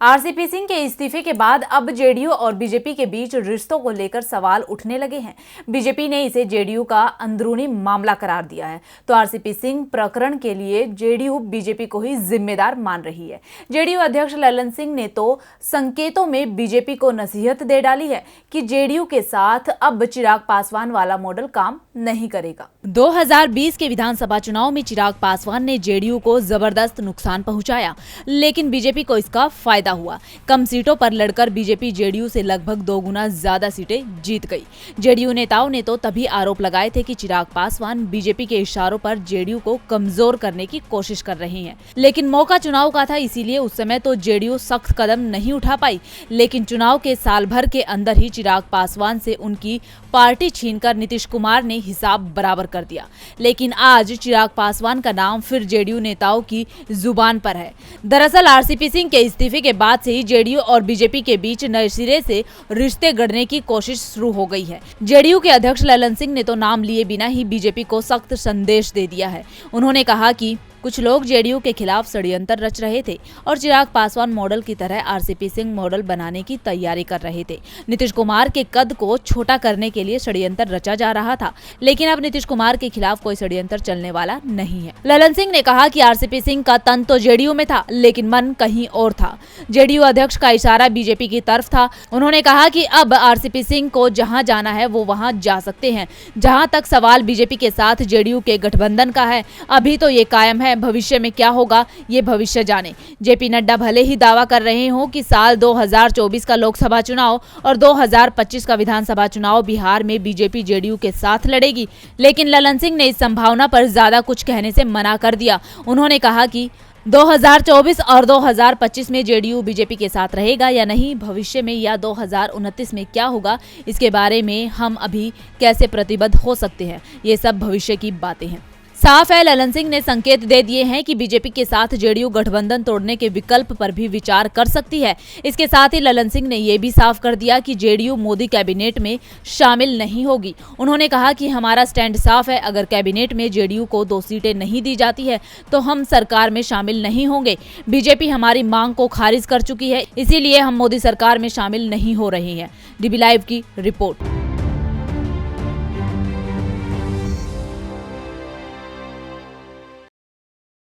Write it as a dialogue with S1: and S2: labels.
S1: RCP Singh के इस्तीफे के बाद अब जेडीयू और बीजेपी के बीच रिश्तों को लेकर सवाल उठने लगे हैं। बीजेपी ने इसे जेडीयू का अंदरूनी मामला करार दिया है, तो आरसीपी सिंह प्रकरण के लिए जेडीयू बीजेपी को ही जिम्मेदार मान रही है। जेडीयू अध्यक्ष ललन सिंह ने तो संकेतों में बीजेपी को नसीहत दे डाली है कि जेडीयू के साथ अब चिराग पासवान वाला मॉडल काम नहीं करेगा। 2020 के विधानसभा चुनाव में चिराग पासवान ने जेडीयू को जबरदस्त नुकसान पहुंचाया, लेकिन बीजेपी को इसका फायदा हुआ। कम सीटों पर लड़कर बीजेपी जेडीयू से लगभग 2 गुना ज्यादा सीटें जीत गई। जेडीयू नेताओं ने तो तभी आरोप लगाए थे कि चिराग पासवान बीजेपी के इशारों पर जेडीयू को कमजोर करने की कोशिश कर रहे हैं, लेकिन मौका चुनाव का था, इसीलिए उस समय तो जेडीयू सख्त कदम नहीं उठा पाई। लेकिन चुनाव के साल भर के अंदर ही चिराग पासवान से उनकी पार्टी छीनकर नीतीश कुमार ने हिसाब बराबर कर दिया। लेकिन आज चिराग पासवान का नाम फिर जेडीयू नेताओं की जुबान पर है। दरअसल आरसीपी सिंह के इस्तीफे के बाद से ही जेडीयू और बीजेपी के बीच नए सिरे से रिश्ते गढ़ने की कोशिश शुरू हो गई है। जेडीयू के अध्यक्ष ललन सिंह ने तो नाम लिए बिना ही बीजेपी को सख्त संदेश दे दिया है। उन्होंने कहा कि कुछ लोग जेडीयू के खिलाफ षड्यंत्र रच रहे थे और चिराग पासवान मॉडल की तरह आरसीपी सिंह मॉडल बनाने की तैयारी कर रहे थे। नीतीश कुमार के कद को छोटा करने के लिए षड्यंत्र रचा जा रहा था, लेकिन अब नीतीश कुमार के खिलाफ कोई षड्यंत्र चलने वाला नहीं है। ललन सिंह ने कहा कि आरसीपी सिंह का तन तो जेडीयू में था, लेकिन मन कहीं और था। जेडीयू अध्यक्ष का इशारा बीजेपी की तरफ था। उन्होंने कहा कि अब आरसीपी सिंह को जहां जाना है वो वहां जा सकते हैं। जहां तक सवाल बीजेपी के साथ जेडीयू के गठबंधन का है, अभी तो ये कायम है, भविष्य में क्या होगा ये भविष्य जाने। जेपी नड्डा भले ही दावा कर रहे हो कि साल 2024 का लोकसभा चुनाव और 2025 का विधानसभा चुनाव बिहार में बीजेपी जेडीयू के साथ लड़ेगी, लेकिन ललन सिंह ने इस संभावना पर ज्यादा कुछ कहने से मना कर दिया। उन्होंने कहा कि 2024 और 2025 में जेडीयू बीजेपी के साथ रहेगा या नहीं, भविष्य में या 2029 में क्या होगा, इसके बारे में हम अभी कैसे प्रतिबद्ध हो सकते हैं, ये सब भविष्य की बातें हैं। साफ है, ललन सिंह ने संकेत दे दिए हैं कि बीजेपी के साथ जेडीयू गठबंधन तोड़ने के विकल्प पर भी विचार कर सकती है। इसके साथ ही ललन सिंह ने यह भी साफ कर दिया कि जेडीयू मोदी कैबिनेट में शामिल नहीं होगी। उन्होंने कहा कि हमारा स्टैंड साफ है, अगर कैबिनेट में जेडीयू को 2 सीटें नहीं दी जाती है तो हम सरकार में शामिल नहीं होंगे। बीजेपी हमारी मांग को खारिज कर चुकी है, इसीलिए हम मोदी सरकार में शामिल नहीं हो रहे हैं। डीबी लाइव की रिपोर्ट।